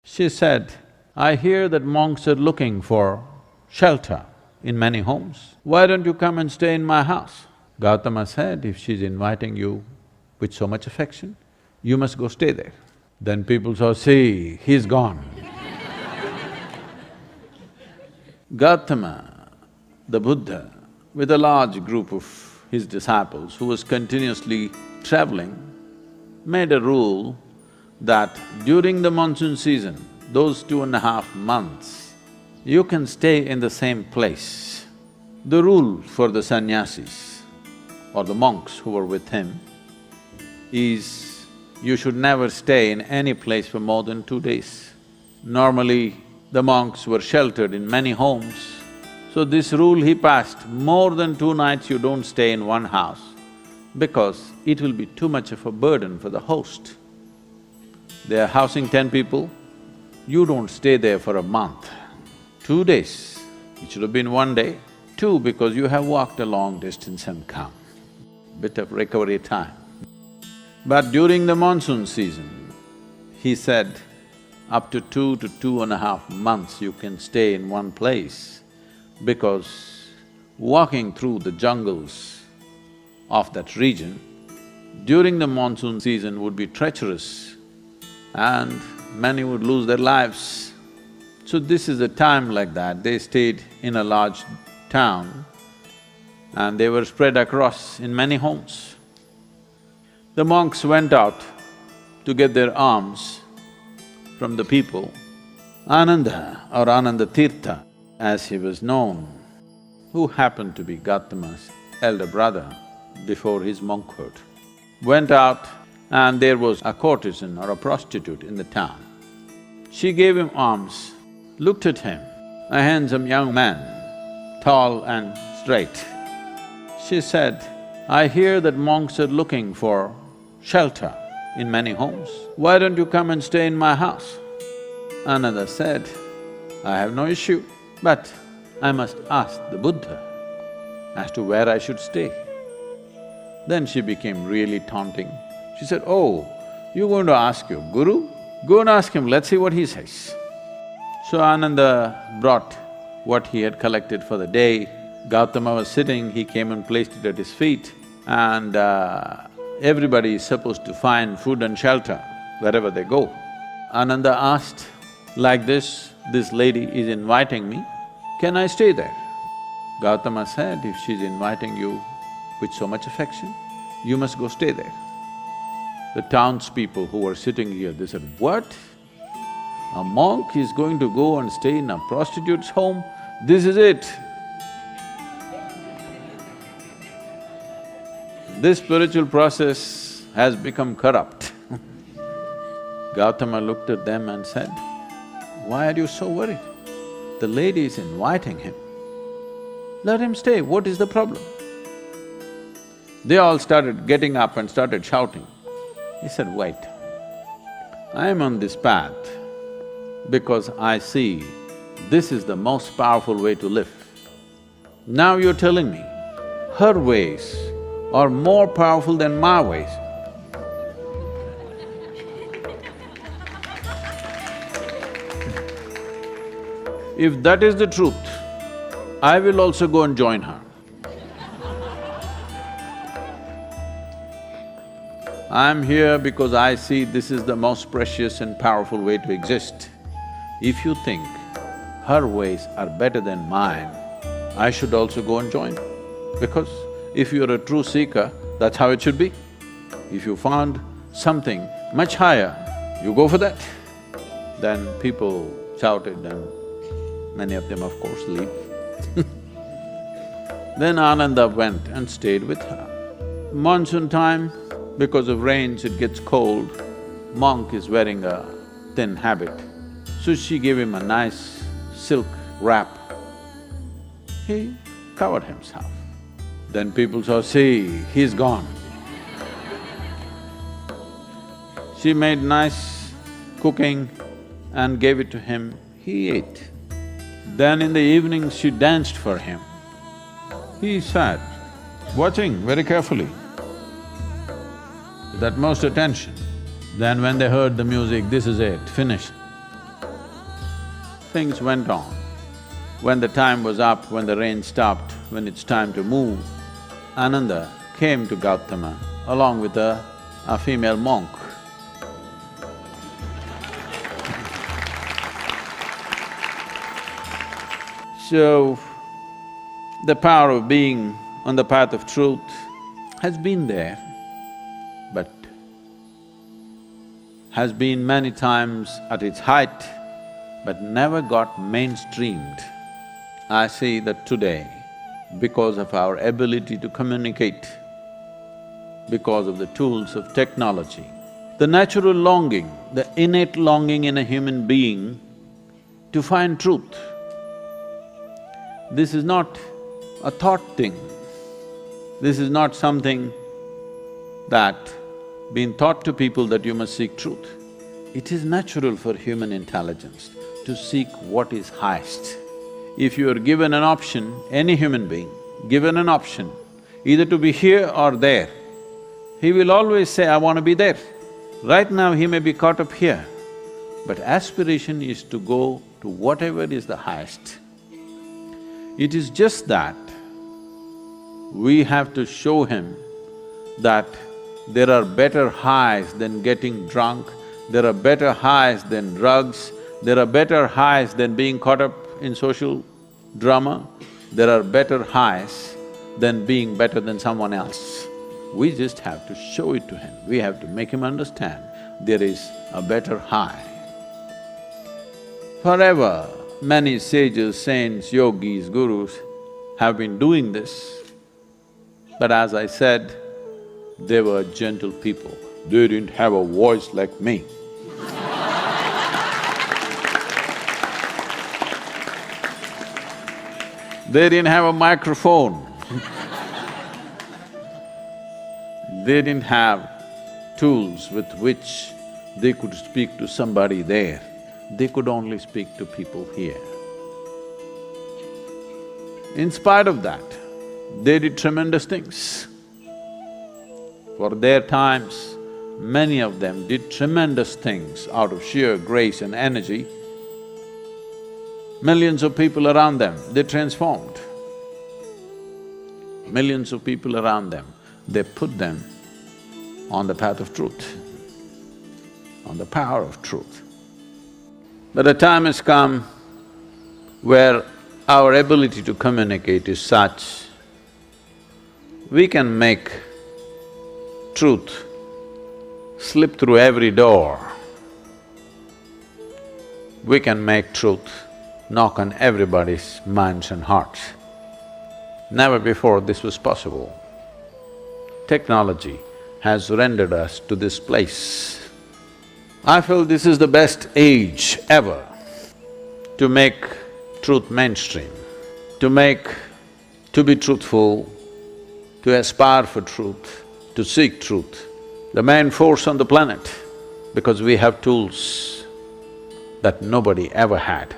She said, "I hear that monks are looking for shelter in many homes. Why don't you come and stay in my house?" Gautama said, "If she's inviting you with so much affection, you must go stay there." Then people saw, "See, he's gone." Gautama, the Buddha, with a large group of his disciples who was continuously traveling, made a rule that during the monsoon season, those 2.5 months, you can stay in the same place. The rule for the sannyasis or the monks who were with him is you should never stay in any place for more than 2 days. Normally, the monks were sheltered in many homes, so this rule he passed, more than 2 nights you don't stay in one house because it will be too much of a burden for the host. They are housing 10 people, you don't stay there for a month. 2 days, it should have been 1 day. 2, because you have walked a long distance and come, bit of recovery time. But during the monsoon season, he said, up to 2 to 2.5 months you can stay in one place because walking through the jungles of that region during the monsoon season would be treacherous and many would lose their lives. So this is a time like that. They stayed in a large town and they were spread across in many homes. The monks went out to get their alms from the people. Ananda or Ananda Tirtha, as he was known, who happened to be Gautama's elder brother before his monkhood, went out and there was a courtesan or a prostitute in the town. She gave him alms, looked at him, a handsome young man, tall and straight. She said, "I hear that monks are looking for shelter in many homes. Why don't you come and stay in my house?" Another said, "I have no issue, but I must ask the Buddha as to where I should stay." Then she became really taunting. She said, "Oh, you're going to ask your guru? Go and ask him, let's see what he says." So Ananda brought what he had collected for the day. Gautama was sitting, he came and placed it at his feet, and everybody is supposed to find food and shelter wherever they go. Ananda asked, "Like this lady is inviting me, can I stay there?" Gautama said, "If she's inviting you with so much affection, you must go stay there." The townspeople who were sitting here, they said, "What? A monk is going to go and stay in a prostitute's home? This is it." This spiritual process has become corrupt. Gautama looked at them and said, "Why are you so worried? The lady is inviting him. Let him stay, what is the problem?" They all started getting up and started shouting. He said, "Wait, I am on this path because I see this is the most powerful way to live. Now you're telling me her ways are more powerful than my ways. If that is the truth, I will also go and join her. I'm here because I see this is the most precious and powerful way to exist. If you think her ways are better than mine, I should also go and join. Because if you're a true seeker, that's how it should be. If you found something much higher, you go for that." Then people shouted and many of them, of course, leave. Then Ananda went and stayed with her. Monsoon time, because of rains it gets cold, monk is wearing a thin habit. So she gave him a nice silk wrap. He covered himself. Then people saw, "See, he's gone." She made nice cooking and gave it to him, he ate. Then in the evening she danced for him. He sat, watching very carefully, with utmost attention. Then when they heard the music, this is it, finished. things went on. When the time was up, when the rain stopped, when it's time to move, Ananda came to Gautama along with a female monk. So, the power of being on the path of truth has been there, but has been many times at its height, but never got mainstreamed. I see that today, because of our ability to communicate, because of the tools of technology, the natural longing, the innate longing in a human being to find truth, this is not a thought thing. This is not something that been taught to people that you must seek truth. It is natural for human intelligence to seek what is highest. If you are given an option, any human being, given an option, either to be here or there, he will always say, I want to be there. Right now he may be caught up here, but aspiration is to go to whatever is the highest. It is just that we have to show him that there are better highs than getting drunk, there are better highs than drugs, there are better highs than being caught up in social drama, there are better highs than being better than someone else. We just have to show it to him, we have to make him understand there is a better high. Forever, many sages, saints, yogis, gurus have been doing this, but as I said, they were gentle people. They didn't have a voice like me. They didn't have a microphone. They didn't have tools with which they could speak to somebody there. They could only speak to people here. In spite of that, they did tremendous things. For their times, many of them did tremendous things out of sheer grace and energy. Millions of people around them, they transformed. Millions of people around them, they put them on the path of truth, on the power of truth. But a time has come where our ability to communicate is such, we can make truth slip through every door. We can make truth knock on everybody's minds and hearts. Never before this was possible. Technology has rendered us to this place. I feel this is the best age ever to make truth mainstream, to be truthful, to aspire for truth, to seek truth, the main force on the planet, because we have tools that nobody ever had.